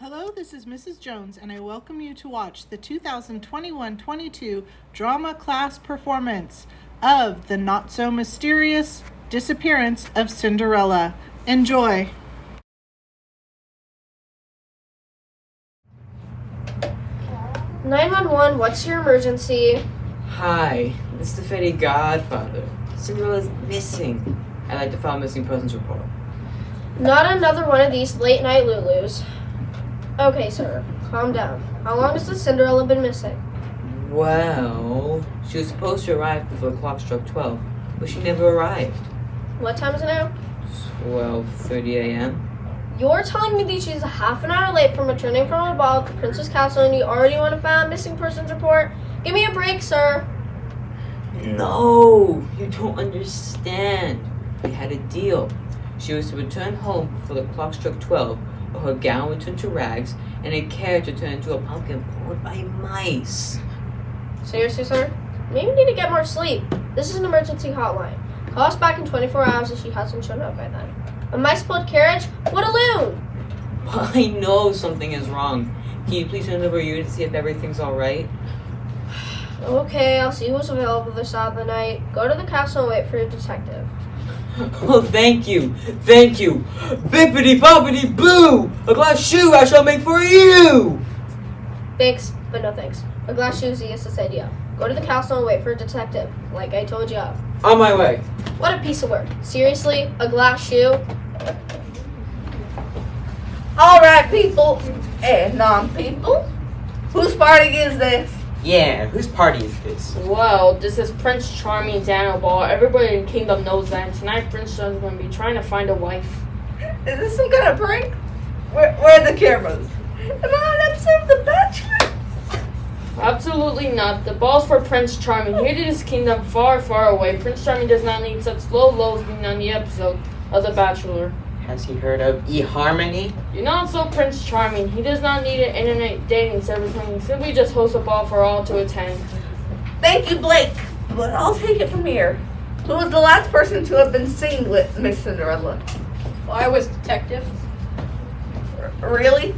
Hello, this is Mrs. Jones, and I welcome you to watch the 2021-22 drama class performance of the not-so-mysterious Disappearance of Cinderella. Enjoy! "911, what's your emergency?" Hi, this is the Freddy Godfather. Cinderella's missing. I'd like to file a missing persons report. "Not another one of these late-night Lulus." "Okay, sir, calm down. How long has the Cinderella been missing?" Well, she was supposed to arrive before the clock struck 12, but she never arrived. "What time is it now?" 12:30 a.m. "You're telling me that she's a half an hour late from returning from a ball at the Princess Castle and you already want to file a missing persons report? Give me a break, sir." No, you don't understand. We had a deal. She was to return home before the clock struck 12, or her gown would turn to rags, and a carriage would turn into a pumpkin pulled by mice. "Seriously, sir? Maybe you need to get more sleep. This is an emergency hotline. Call us back in 24 hours if she hasn't shown up by then." "A mice-pulled carriage? What a loon!" I know something is wrong. Can you please send over you to see if everything's alright? "Okay, I'll see who's available this side of the night. Go to the castle and wait for your detective." Oh, thank you. Thank you. Bippity boppity boo! A glass shoe I shall make for you! "Thanks, but no thanks. A glass shoe is the useless idea. Go to the castle and wait for a detective, like I told you." On my way. What a piece of work. Seriously? A glass shoe? All right, people and non-people. Whose party is this? Yeah, whose party is this? Well, this is Prince Charming's annual ball. Everybody in the kingdom knows that. Tonight, Prince Charming's going to be trying to find a wife. Is this some kind of prank? Where are the cameras? Am I on an episode of The Bachelor? Absolutely not. The ball's for Prince Charming. Here to this kingdom far, far away. Prince Charming does not need such low lows being on the episode of The Bachelor. Has he heard of eHarmony? You're not so Prince Charming. He does not need an internet dating service when he simply just hosts a ball for all to attend. Thank you, Blake. But I'll take it from here. Who was the last person to have been seen with Miss Cinderella? Well, I was detective. Really?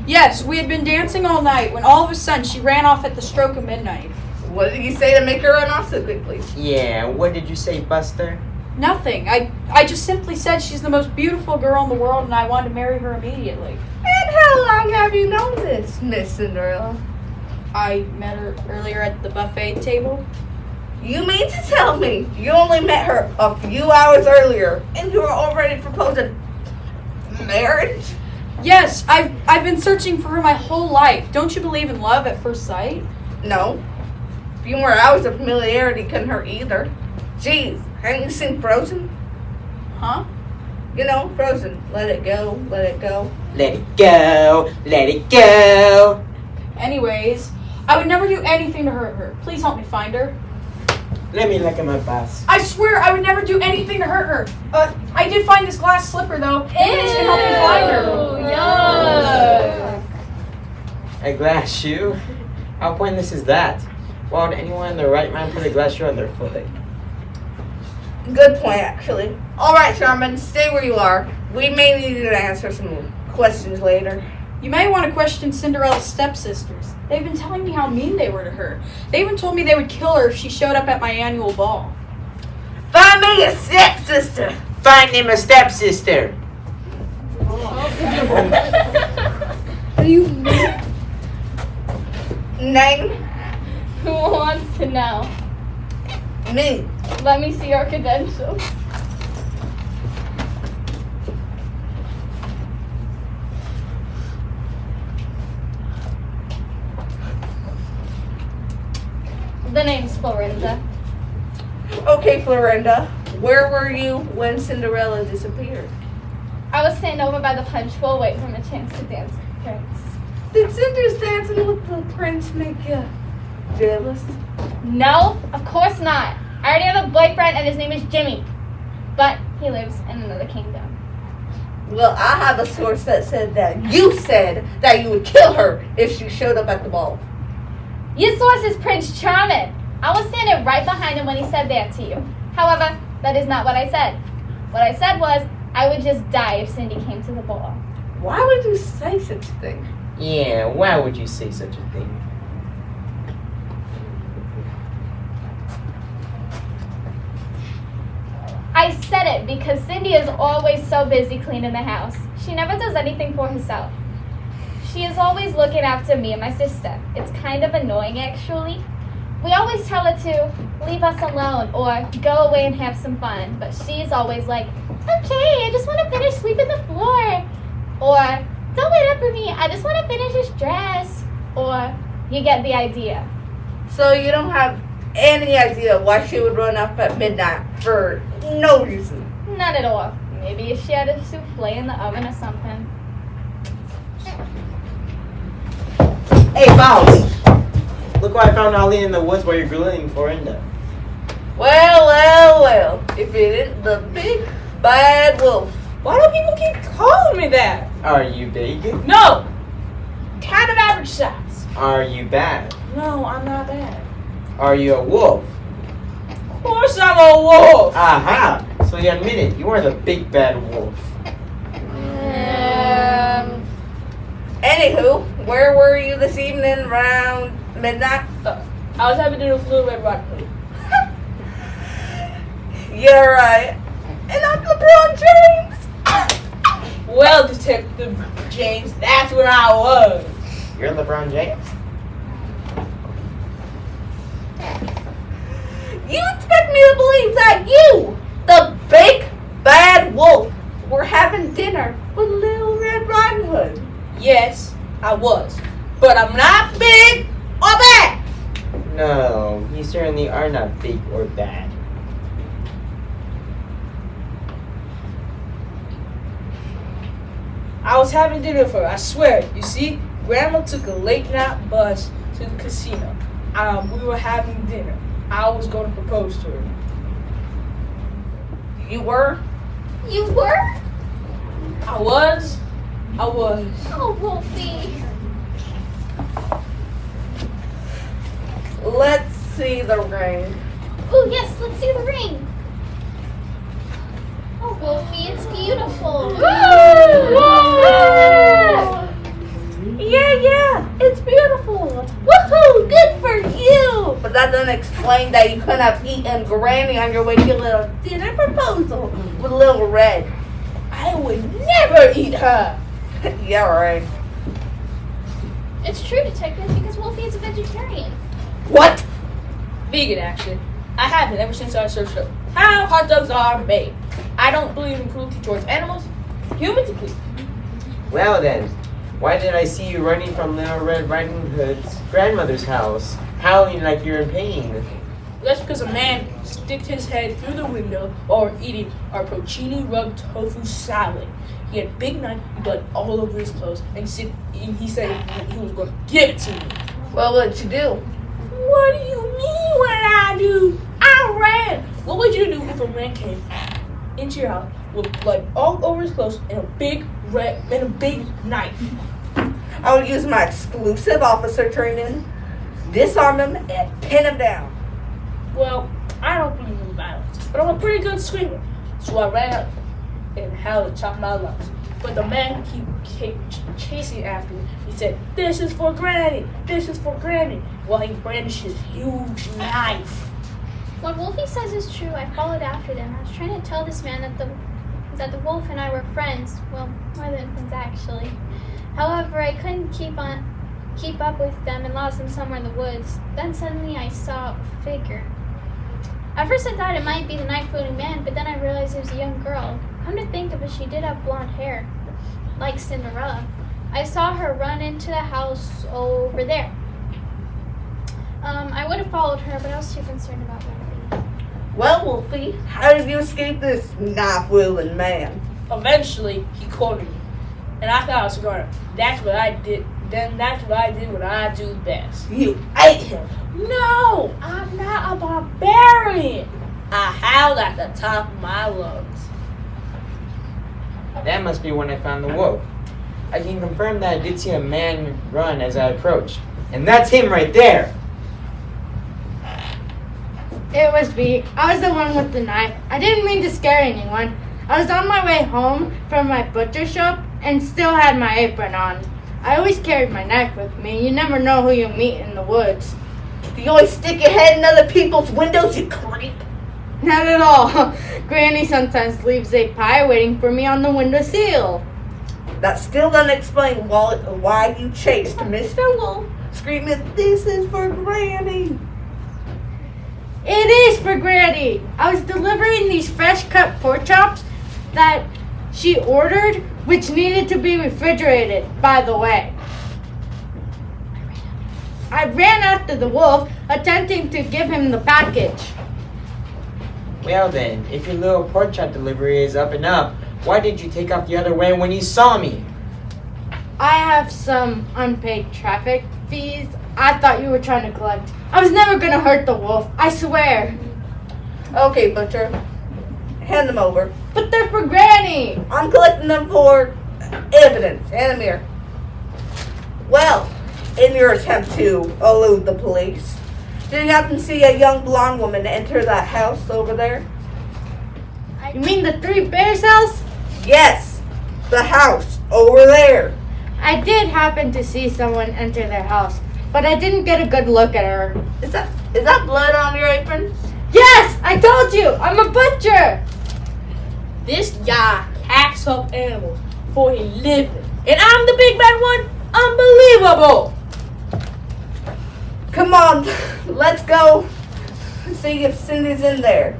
Yes, we had been dancing all night when all of a sudden she ran off at the stroke of midnight. What did you say to make her run off so quickly? Yeah, what did you say, Buster? Nothing. I just simply said she's the most beautiful girl in the world and I wanted to marry her immediately. And how long have you known this, Miss Cinderella? I met her earlier at the buffet table. You mean to tell me you only met her a few hours earlier and you were already proposing marriage? Yes, I've been searching for her my whole life. Don't you believe in love at first sight? No. A few more hours of familiarity couldn't hurt either. Jeez, haven't you seen Frozen? Huh? You know, Frozen. Let it go, let it go. Let it go, let it go. Anyways, I would never do anything to hurt her. Please help me find her. Let me look at my pass. I swear I would never do anything to hurt her. I did find this glass slipper though. Maybe this can help me find her. Yuck! A glass shoe? How pointless is that? Why would anyone in their right mind put a glass shoe on their foot? Good point, actually. All right, Charmin, stay where you are. We may need you to answer some questions later. You may want to question Cinderella's stepsisters. They've been telling me how mean they were to her. They even told me they would kill her if she showed up at my annual ball. Find me a stepsister. Find him a stepsister. What do you mean? Name? Who wants to know? Me. Let me see your credentials. The name's Florinda. Okay, Florinda. Where were you when Cinderella disappeared? I was standing over by the punch bowl waiting for a chance to dance with the prince. Did Cinder's dancing with the prince make you jealous? No, of course not. I already have a boyfriend and his name is Jimmy. But he lives in another kingdom. Well, I have a source that said that you would kill her if she showed up at the ball. Your source is Prince Charming. I was standing right behind him when he said that to you. However, that is not what I said. What I said was, I would just die if Cindy came to the ball. Why would you say such a thing? Yeah, why would you say such a thing? I said it because Cindy is always so busy cleaning the house. She never does anything for herself. She is always looking after me and my sister. It's kind of annoying, actually. We always tell her to leave us alone or go away and have some fun, but she's always like, okay, I just want to finish sweeping the floor. Or, don't wait up for me, I just want to finish this dress. Or, you get the idea. So you don't have any idea why she would run up at midnight for no reason? None at all. Maybe if she had a souffle in the oven or something. Hey, Bounce! Look what I found Holly in the woods while you're grilling Florinda. Well. If it isn't the big bad wolf. Why do people keep calling me that? Are you big? No! Kind of average size. Are you bad? No, I'm not bad. Are you a wolf? Of course I'm a wolf! Aha! So you admit it, you are the big bad wolf. Anywho, where were you this evening around midnight? I was having dinner with Little Red Riding Hood. You're right. And I'm LeBron James. Well, Detective James, that's where I was. You're LeBron James? You expect me to believe that you, the big bad wolf, were having dinner with Little Red Riding Hood? Yes, I was. But I'm not big or bad. No, you certainly are not big or bad. I was having dinner with her, I swear. You see, Grandma took a late night bus to the casino. We were having dinner. I was going to propose to her. You were? You were? I was. Oh, Wolfie. Let's see the ring. Oh, yes, let's see the ring. Oh, Wolfie, it's beautiful. Yeah, it's beautiful. Woohoo, good for you. But that doesn't explain that you couldn't have eaten Granny on your way to your little dinner proposal with Little Red. I would never eat her. Yeah, right. It's true, Detective, because Wolfie is a vegetarian. What? Vegan, actually. I have been ever since I searched up how hot dogs are made. I don't believe in cruelty towards animals. Humans included. Well then, why did I see you running from Little Red Riding Hood's grandmother's house, howling like you're in pain? That's because a man sticked his head through the window while we're eating our porcini rub tofu salad. He had a big knife blood all over his clothes, and he said he was going to give it to me. Well, what'd you do? What do you mean what I do? I ran. What would you do if a man came into your house with blood all over his clothes and a big knife? I would use my exclusive officer training, disarm him, and pin him down. Well, I don't believe in violence, but I'm a pretty good screamer. So I ran up and howled at the top of my lungs. But the man kept chasing after me. He said, "This is for Granny! This is for Granny!" While he brandished his huge knife. What Wolfie says is true. I followed after them. I was trying to tell this man that the wolf and I were friends. Well, more than friends, actually. However, I couldn't keep up with them and lost them somewhere in the woods. Then suddenly I saw a figure. At first I thought it might be the knife-wielding man, but then I realized it was a young girl. Come to think of it, she did have blonde hair, like Cinderella. I saw her run into the house over there. I would have followed her, but I was too concerned about Wolfie. Well, Wolfie, how did you escape this knife-wielding man? Eventually, he cornered me. And I thought I was going to. That's what I did. Then that's what I did what I do best. You ate him. No, I'm not a barbarian. I howled at the top of my lungs. That must be when I found the wolf. I can confirm that I did see a man run as I approached. And that's him right there! It was me. I was the one with the knife. I didn't mean to scare anyone. I was on my way home from my butcher shop and still had my apron on. I always carried my knife with me. You never know who you'll meet in the woods. Do you always stick your head in other people's windows, you creep? Not at all. Granny sometimes leaves a pie waiting for me on the windowsill. That still doesn't explain why you chased Mr. Wolf, screaming, "This is for Granny." It is for Granny. I was delivering these fresh cut pork chops that she ordered, which needed to be refrigerated, by the way. I ran after the wolf, attempting to give him the package. Well then, if your little pork chop delivery is up and up, why did you take off the other way when you saw me? I have some unpaid traffic fees I thought you were trying to collect. I was never gonna hurt the wolf, I swear. Okay, Butcher. Hand them over. But they're for Granny. I'm collecting them for evidence. Hand them here. Well, in your attempt to elude the police, did you happen to see a young blonde woman enter that house over there? You mean the Three Bears house? Yes, the house over there. I did happen to see someone enter their house, but I didn't get a good look at her. Is that blood on your apron? Yes, I told you, I'm a butcher. This guy hacks up animals for a living. And I'm the big bad one? Unbelievable! Come on, let's go see if Cindy's in there.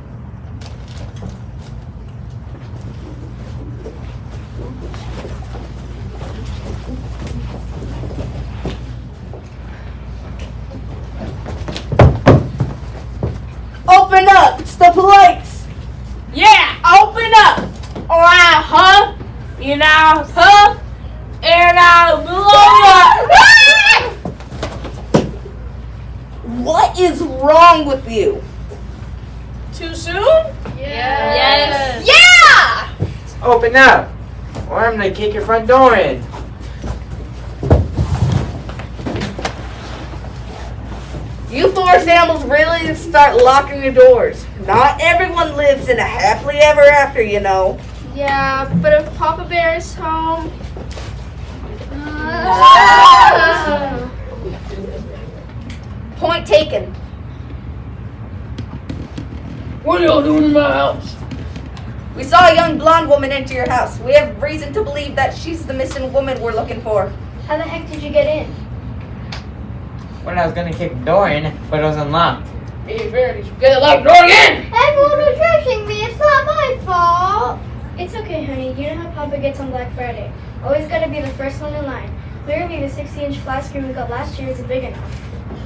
Open up! It's the police! Yeah, open up! Alright, huh? You know, huh? And I'll blow up! What is wrong with you? Too soon? Yes. Yeah! Open up, or I'm gonna kick your front door in. You force animals really to start locking your doors. Not everyone lives in a happily ever after, you know. Yeah, but if Papa Bear is home. Point taken. What are y'all doing in my house? We saw a young blonde woman enter your house. We have reason to believe that she's the missing woman we're looking for. How the heck did you get in? Well, I was gonna kick the door in, but it was unlocked. Hey, Verity, get the locked door again! Everyone was rushing me. It's not my fault. It's okay, honey. You know how Papa gets on Black Friday. Always gotta be the first one in line. Clearly, the 60-inch flat screen we got last year isn't big enough.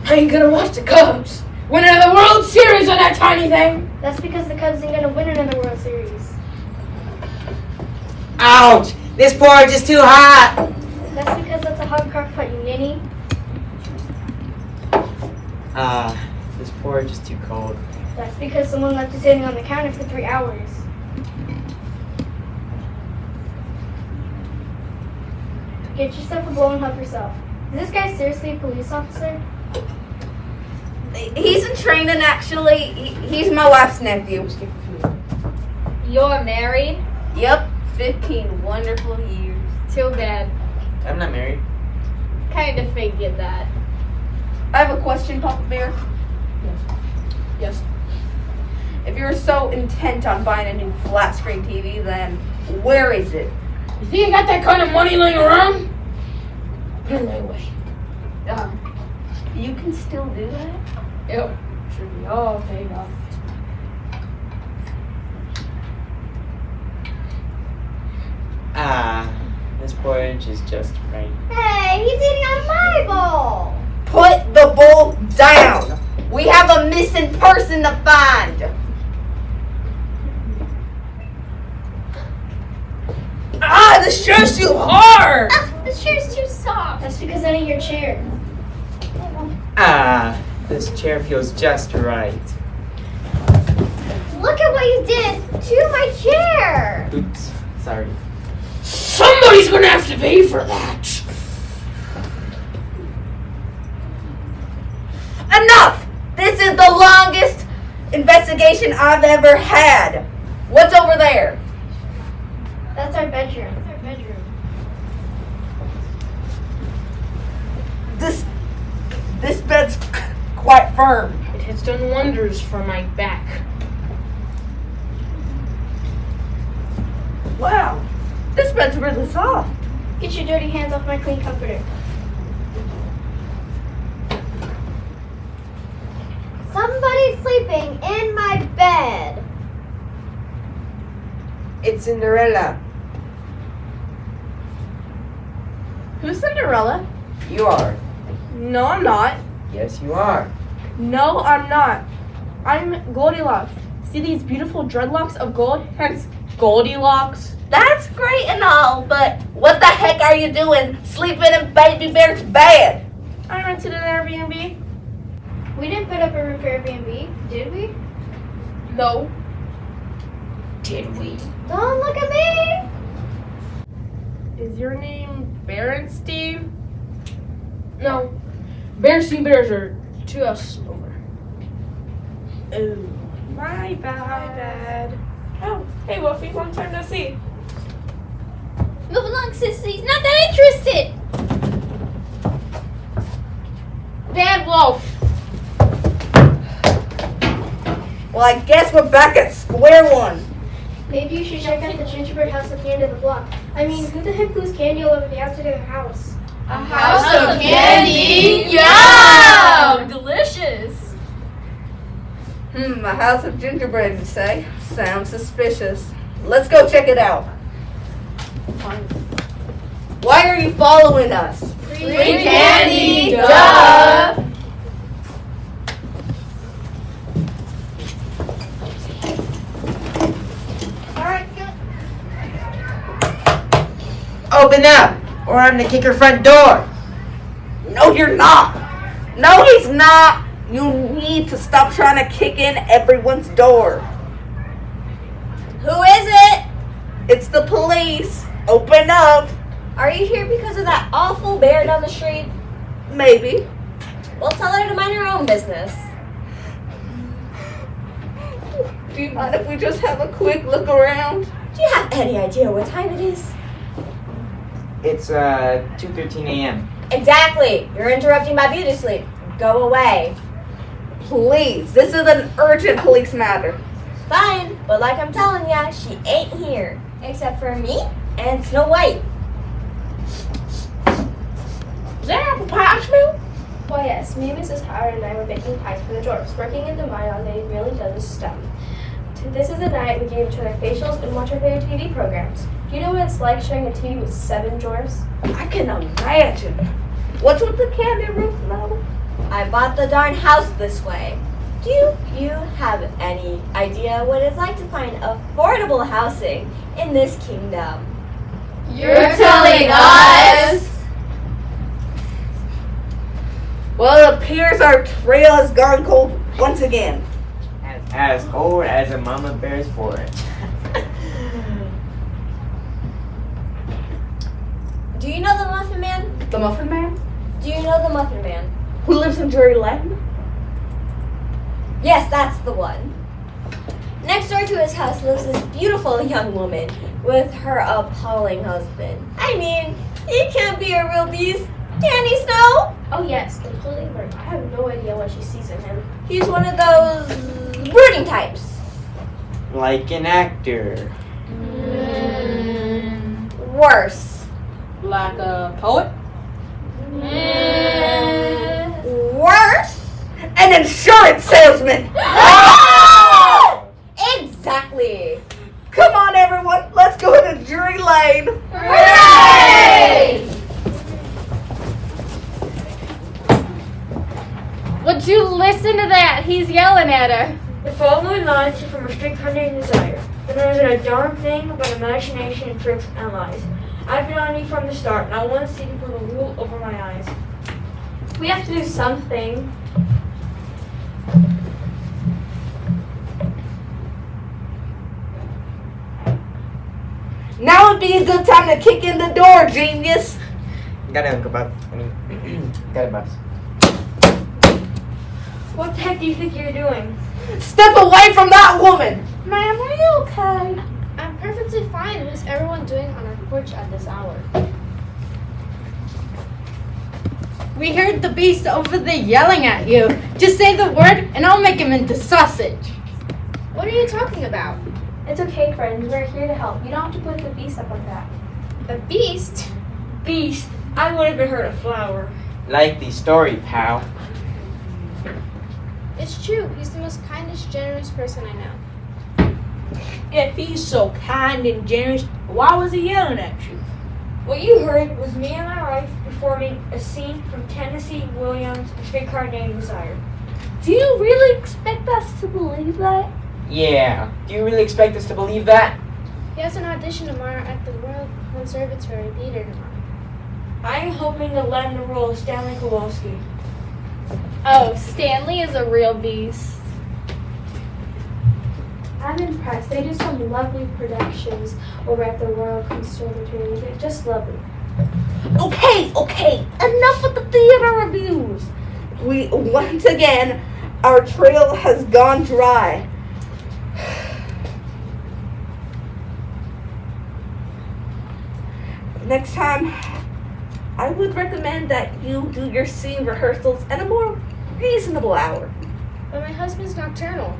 I ain't gonna watch the Cubs win another World Series on that tiny thing! That's because the Cubs ain't gonna win another World Series. Ouch! This porridge is too hot! That's because that's a hot crock pot, you ninny. This porridge is too cold. That's because someone left it sitting on the counter for 3 hours. Get yourself a bowl and help yourself. Is this guy seriously a police officer? He's in training, actually. He's my wife's nephew. You're married? Yep, 15 wonderful years. Too bad. I'm not married. Kinda figured that. I have a question, Papa Bear. Yes. If you're so intent on buying a new flat screen TV, then where is it? You think you got that kind of money laying around? Put it away. You can still do that? Yep. Should be all paid off. This porridge is just right. Hey, he's eating out of my bowl! Put the bowl down! We have a missing person to find! This chair's too hard! This chair's too soft. That's because that ain't your chair. This chair feels just right. Look at what you did to my chair! Oops, sorry. Somebody's gonna have to pay for that! Enough! This is the longest investigation I've ever had. What's over there? That's our bedroom. firm. It has done wonders for my back. Wow, this bed's really soft. Get your dirty hands off my clean comforter. Somebody's sleeping in my bed. It's Cinderella. Who's Cinderella? You are. No, I'm not. Yes, you are. No, I'm not. I'm Goldilocks. See these beautiful dreadlocks of gold? Hence, Goldilocks. That's great and all, but what the heck are you doing sleeping in Baby Bear's bed? I rented an Airbnb. We didn't put up a room for Airbnb, did we? No. Did we? Don't look at me. Is your name Berenstein? No. Berenstein Bears are 2 houses over. Oh, my bad. Oh, hey Wolfie, long time no see. Move along, sissies. Not that interested. Bad Wolf. Well, I guess we're back at square one. Maybe you should check out the gingerbread house at the end of the block. I mean, who the heck glues candy all over the outside of the house? A house of candy? Yum! Delicious. A house of gingerbread, you say? Sounds suspicious. Let's go check it out. Why are you following us? Free candy, duh. Open up, or I'm gonna kick your front door. No, you're not. No, he's not. You need to stop trying to kick in everyone's door. Who is it? It's the police. Open up. Are you here because of that awful bear down the street? Maybe. Well, tell her to mind her own business. Do you mind if we just have a quick look around? Do you have any idea what time it is? It's 2:13 a.m. Exactly. You're interrupting my beauty sleep. Go away. Please, this is an urgent police matter. Fine, but like I'm telling ya, she ain't here. Except for me and Snow White. Is that apple pie smell? Why yes, me and Mrs. Howard and I were baking pies for the dwarfs, working in the mine all day really does stuff. This is the night we gave each other facials and watch our favorite TV programs. Do you know what it's like sharing a TV with 7 dwarfs? I can imagine. What's with the candy roof now? I bought the darn house this way. Do you have any idea what it's like to find affordable housing in this kingdom? You're telling us? Well, it appears our trail has gone cold once again. As old as a mama bear's forest. Do you know the Muffin Man? The Muffin Man? Do you know the Muffin Man? Who lives in Drury Lane? Yes, that's the one. Next door to his house lives this beautiful young woman with her appalling husband. I mean, he can't be a real beast, can he, Snow? Oh yes, completely right. I have no idea what she sees in him. He's one of those brooding types. Like an actor. Worse. Like a poet? Worse? An insurance salesman! Exactly. Come on, everyone. Let's go to Drury Lane. Hooray! Would you listen to that? He's yelling at her. The following lines are from a strict hunting desire. There isn't a darn thing but imagination, tricks, and lies. I've been on you from the start, and I want to see you put a rule over my eyes. We have to do something. Now would be a good time to kick in the door, genius. Got a kebab. Got a bus. What the heck do you think you're doing? Step away from that woman. Ma'am, are you okay? I'm perfectly fine. What's everyone doing on our porch at this hour? We heard the beast over there yelling at you. Just say the word and I'll make him into sausage. What are you talking about? It's okay, friends. We're here to help. You don't have to put the beast up on that. The beast? Beast? I would have been heard a flower. Like the story, pal. It's true. He's the most kindest, generous person I know. If he's so kind and generous, why was he yelling at you? What you heard was me and my wife performing a scene from Tennessee Williams' Streetcar Named Desire. Do you really expect us to believe that? Yeah. Do you really expect us to believe that? He has an audition tomorrow at the Royal Conservatory Theater tomorrow. I'm hoping to land the role of Stanley Kowalski. Oh, Stanley is a real beast. I'm impressed. They do some lovely productions over at the Royal Conservatory. They're just lovely. Okay. Enough with the theater reviews. Once again, our trail has gone dry. Next time, I would recommend that you do your scene rehearsals at a more reasonable hour. But my husband's nocturnal.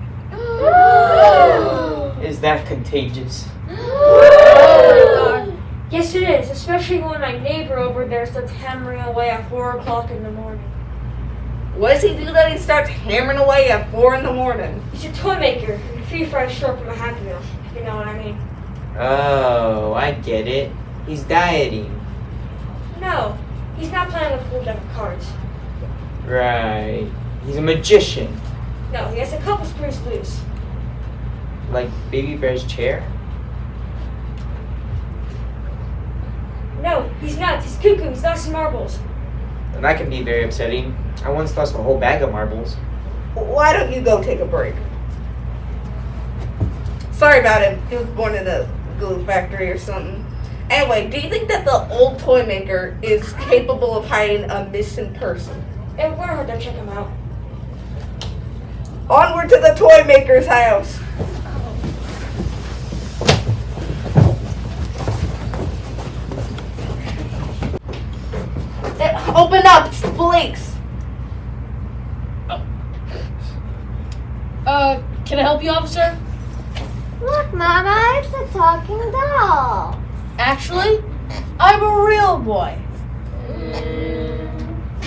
Is that contagious? Yes, it is, especially when my neighbor over there starts hammering away at 4 o'clock in the morning. What does he do that he starts hammering away at 4 in the morning? He's a toy maker, and free fries short from a Happy Meal, if you know what I mean. Oh, I get it. He's dieting. No, he's not playing a full deck of cards. Right. He's a magician. No, he has a couple screws loose. Like Baby Bear's chair? No, he's not. He's cuckoo. He's lost some marbles. And that can be very upsetting. I once lost a whole bag of marbles. Why don't you go take a break? Sorry about him. He was born in a glue factory or something. Anyway, do you think that the old toy maker is capable of hiding a missing person? It won't hurt to check him out. Onward to the toy maker's house. Open up, it's the police. Can I help you, officer? Look, Mama, it's a talking doll. Actually, I'm a real boy.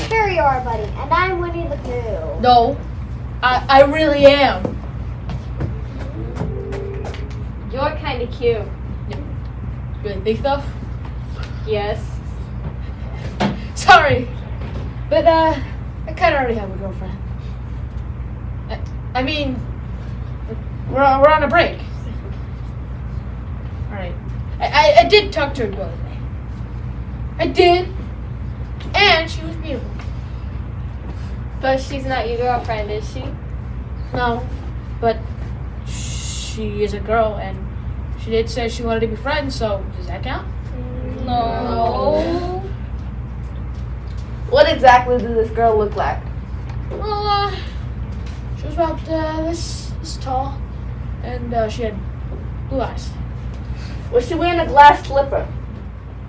Sure you are, buddy, and I'm Winnie the Pooh. No, I really am. You're kind of cute. Really think so? Yes. Sorry, but I kind of already have a girlfriend. I mean, we're on a break. All right. I did talk to her the other day. I did, and she was beautiful. But she's not your girlfriend, is she? No, but she is a girl, and she did say she wanted to be friends. So does that count? No. What exactly does this girl look like? Well, she was about this tall, and she had blue eyes. Was she wearing a glass slipper?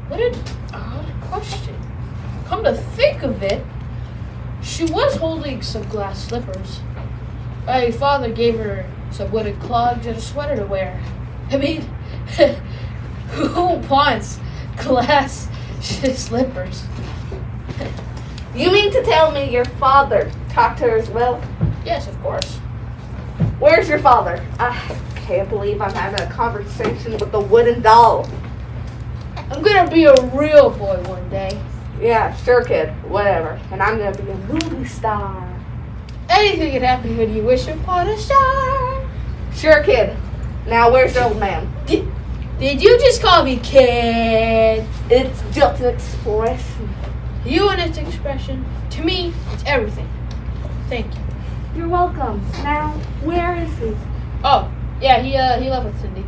What an odd question. Come to think of it, she was holding some glass slippers. My father gave her some wooden clogs and a sweater to wear. I mean, who wants glass slippers? You mean to tell me your father talked to her as well? Yes, of course. Where's your father? I can't believe I'm having a conversation with a wooden doll. I'm gonna be a real boy one day. Yeah, sure, kid. Whatever. And I'm gonna be a movie star. Anything can happen when you wish upon a star. Sure, kid. Now, where's your old man? Did you just call me kid? It's just an expression. You and its expression. To me, it's everything. Thank you. You're welcome. Now, where is he? Oh, yeah, he left with Cindy.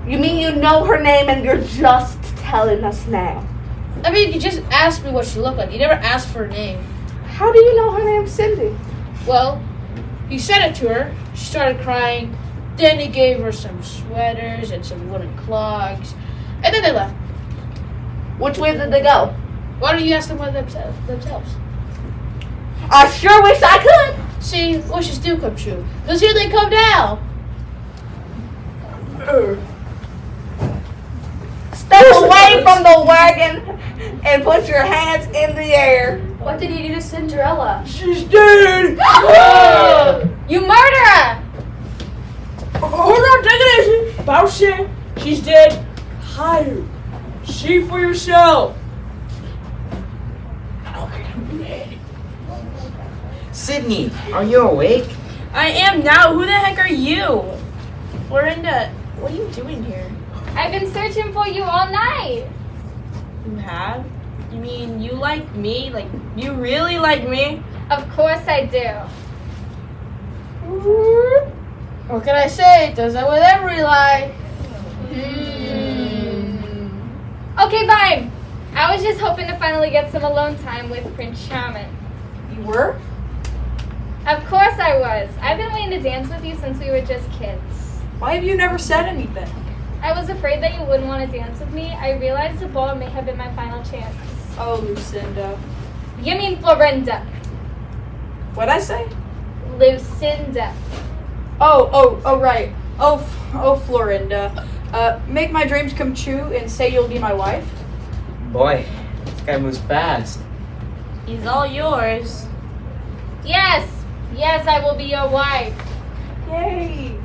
You mean you know her name and you're just telling us now? I mean, you just asked me what she looked like. You never asked for her name. How do you know her name's Cindy? Well, he said it to her. She started crying. Then he gave her some sweaters and some wooden clogs. And then they left. Which way did they go? Why don't you ask them themselves? I sure wish I could. See, wishes do come true. Because here they come now. Step away from the wagon and put your hands in the air. What did he do to Cinderella? She's dead. You murderer! Hold on, take it easy. About shit. She's dead. Higher. See for yourself. Sydney, are you awake? I am now. Who the heck are you? Florinda, what are you doing here? I've been searching for you all night. You have? You mean you like me? Like, you really like me? Of course I do. What can I say? It does that with every lie. Okay, fine. I was just hoping to finally get some alone time with Prince Charming. You were? Of course I was. I've been waiting to dance with you since we were just kids. Why have you never said anything? I was afraid that you wouldn't want to dance with me. I realized the ball may have been my final chance. Oh, Lucinda. You mean Florinda. What'd I say? Lucinda. Oh, right. Oh, Florinda. Make my dreams come true and say you'll be my wife? Boy, this guy moves fast. He's all yours. Yes, I will be your wife. Yay!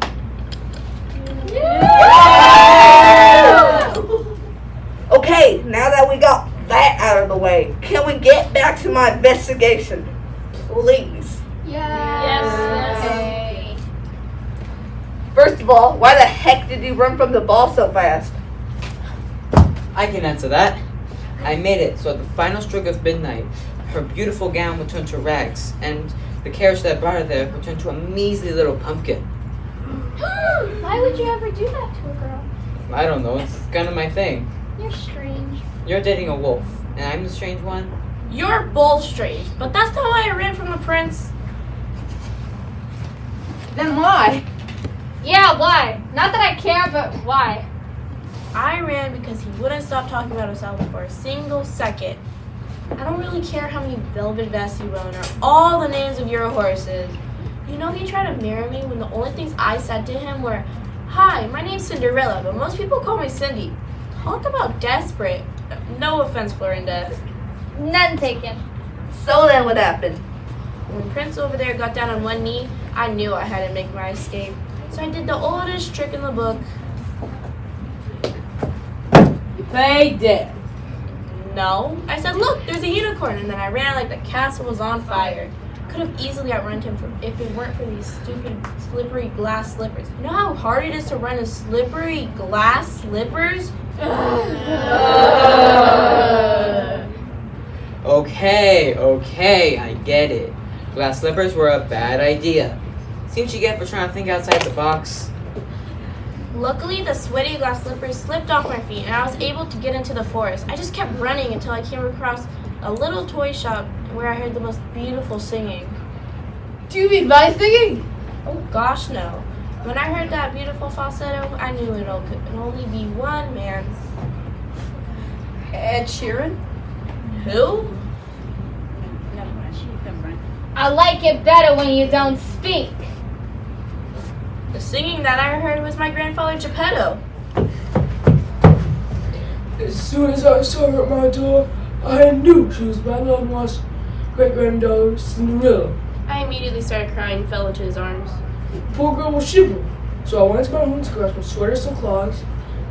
Okay, now that we got that out of the way, can we get back to my investigation? Please. Yes. First of all, why the heck did you run from the ball so fast? I can answer that. I made it so at the final stroke of midnight, her beautiful gown would turn to rags, and the carriage that brought her there would turn to a measly little pumpkin. Why would you ever do that to a girl? I don't know, it's kind of my thing. You're strange. You're dating a wolf, and I'm the strange one. You're both strange, but that's not why I ran from the prince. Then why? Yeah, why? Not that I care, but why? I ran because he wouldn't stop talking about himself for a single second. I don't really care how many velvet vests you own or all the names of your horses. You know, he tried to marry me when the only things I said to him were, "Hi, my name's Cinderella, but most people call me Cindy." Talk about desperate. No offense, Florinda. None taken. So then what happened? When Prince over there got down on one knee, I knew I had to make my escape. So I did the oldest trick in the book. You played dead. No. I said, "Look, there's a unicorn," and then I ran like the castle was on fire. Could have easily outrun him if it weren't for these stupid slippery glass slippers. You know how hard it is to run in slippery glass slippers? Okay, I get it. Glass slippers were a bad idea. See what you get for trying to think outside the box. Luckily, the sweaty glass slippers slipped off my feet and I was able to get into the forest. I just kept running until I came across a little toy shop where I heard the most beautiful singing. Do you mean my singing? Oh gosh, no. When I heard that beautiful falsetto, I knew it could only be one man. Ed Sheeran? Who? I like it better when you don't speak. The singing that I heard was my grandfather Geppetto. As soon as I saw her at my door, I knew she was my long-lost great-granddaughter, Cinderella. I immediately started crying and fell into his arms. The poor girl was shivering, so I went to my room to grab some sweaters and cloths,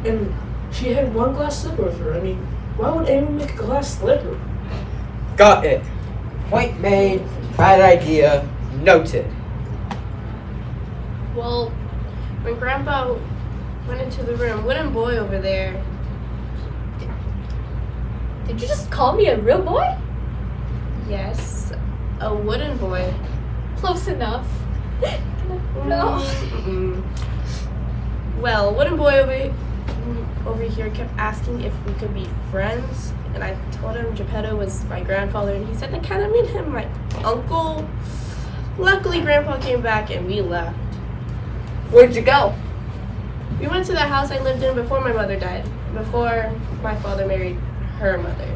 and she had one glass slipper with her. I mean, why would anyone make a glass slipper? Got it. Point made. Bad idea. Noted. Well, when Grandpa went into the room, wooden boy over there. Did you just call me a real boy? Yes, a wooden boy. Close enough. No. Well, wooden boy over here kept asking if we could be friends, and I told him Geppetto was my grandfather, and he said that kind of made him my uncle. Luckily, Grandpa came back and we left. Where'd you go? We went to the house I lived in before my mother died, before my father married her mother.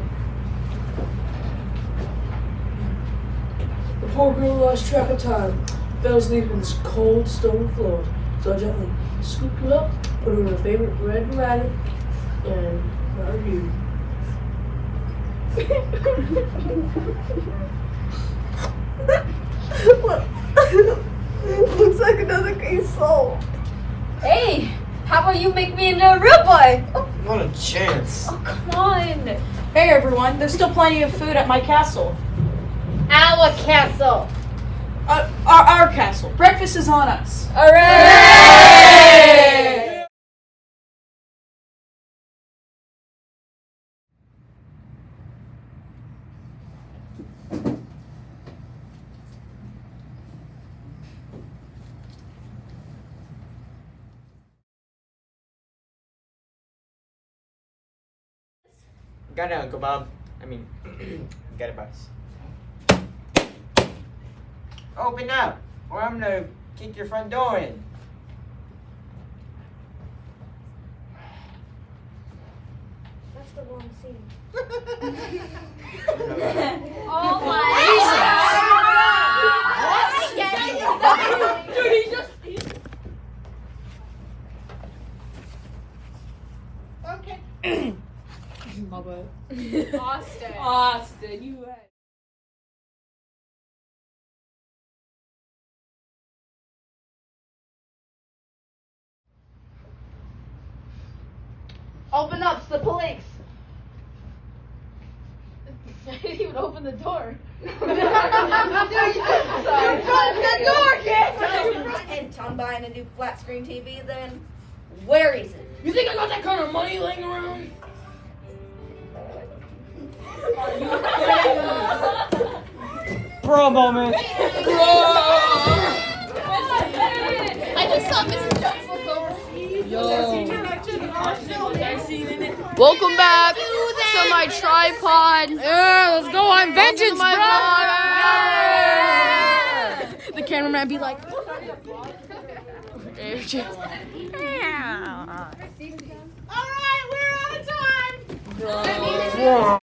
poor girl lost track of time. Fell asleep on this cold stone floor. So I gently scooped her up, put her in her favorite red wagon, and brought her here. Looks like another case solved. Hey, how about you make me into a real boy? Not a chance. Oh, come on. Hey everyone, there's still plenty of food at my castle. Our castle. Our castle. Breakfast is on us. Hooray! Got it, Uncle Bob. Got it, boss. Open up, or I'm gonna kick your front door in. That's the wrong scene. Oh my God! Dude, he just. Okay. Austin, you had. Open up, it's the police. I didn't even open the door. Sorry. The door, kid. And Tom buying a new flat screen TV then? Where is it? You think I got that kind of money laying around? For a moment. I just saw Mrs. Jones look over. Welcome back to my tripod. Yeah, let's go on vengeance, bro. The cameraman be like, All right, we're out of time.